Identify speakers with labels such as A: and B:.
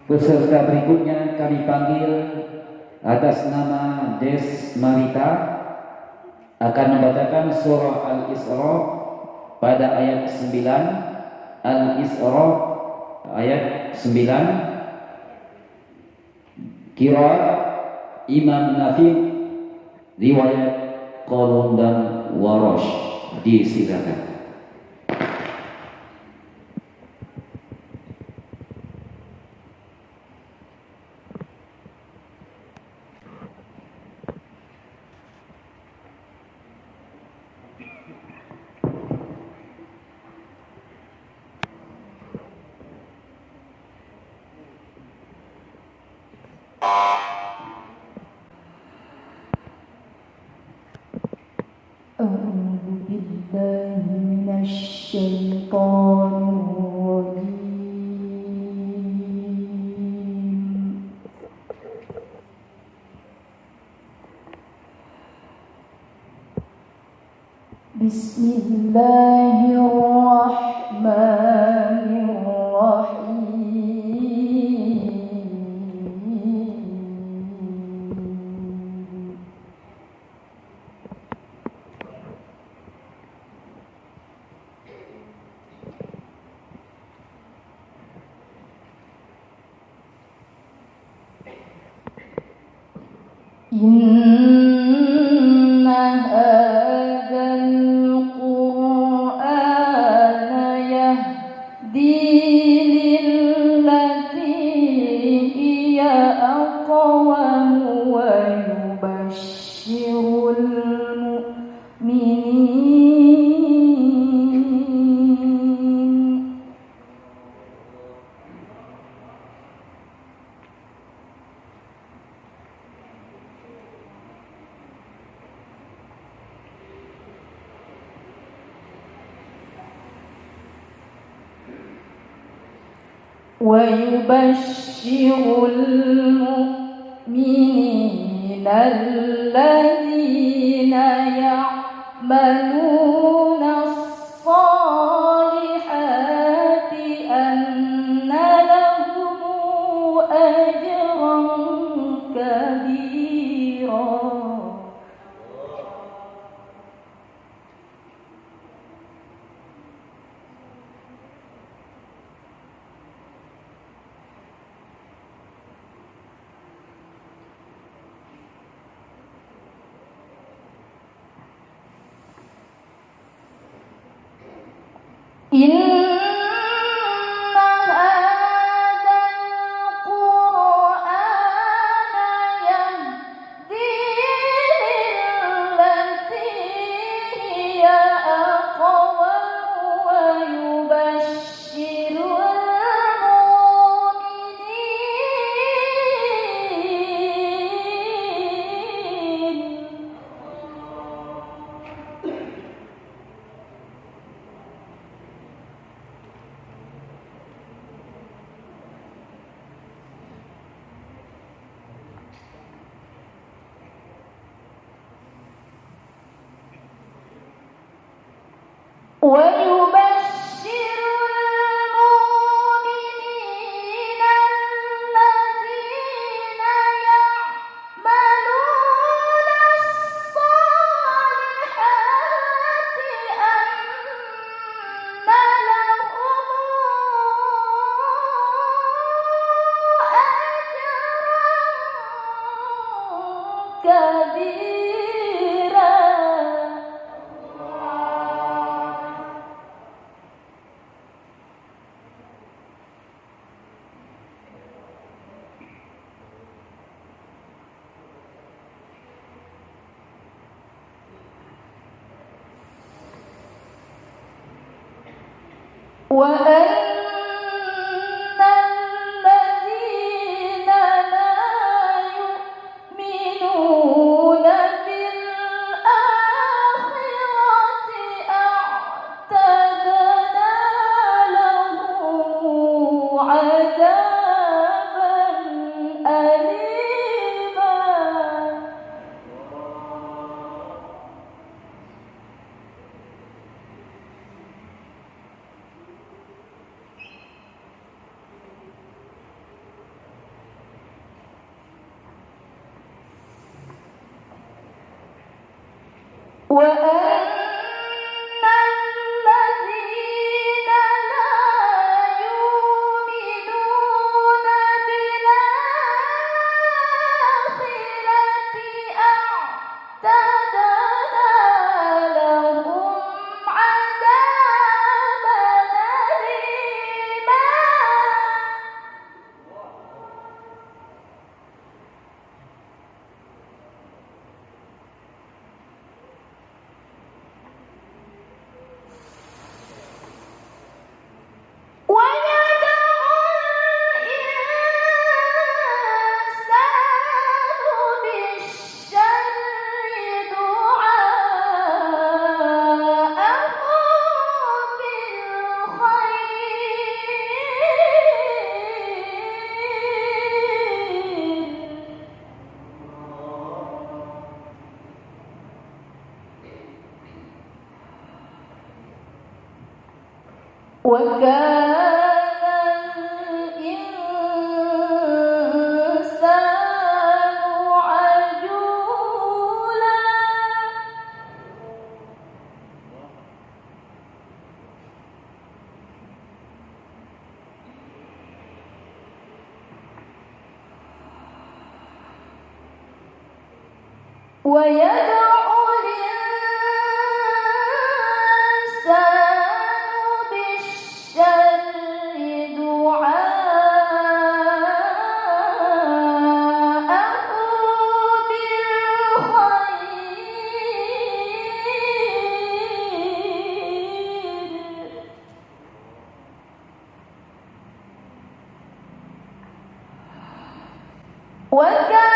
A: Peserta berikutnya kami panggil atas nama Des Marita akan membacakan surah Al-Isra pada ayat 9. Al-Isra ayat 9. Qiraat Imam Nafi, riwayat Qalun dan Warash. Disilakan.
B: أعوذ بالله من الشيطان الرجيم. بسم الله الرحمن الرحيم. إن هذا القرآن يهدي للتي هي أقوم ويبشر المؤمنين الذين يعملون الصالحات أن لهم أجرا كبيرا. إن هذا القرآن يهدي للتي هي أقوم ويبشر المؤمنين الذين يعملون الصالحات أن لهم أجرا كبيرا. وأن الذين لا يؤمنون بالآخرة أعتدنا لهم عذابا أليما. وأن الذين لا يؤمنون بالآخرة أعتدنا لهم عذابا أليما. وكان الإنسان عجولا. ويدعو الإنسان بالشر دعاءه بالخير. وكان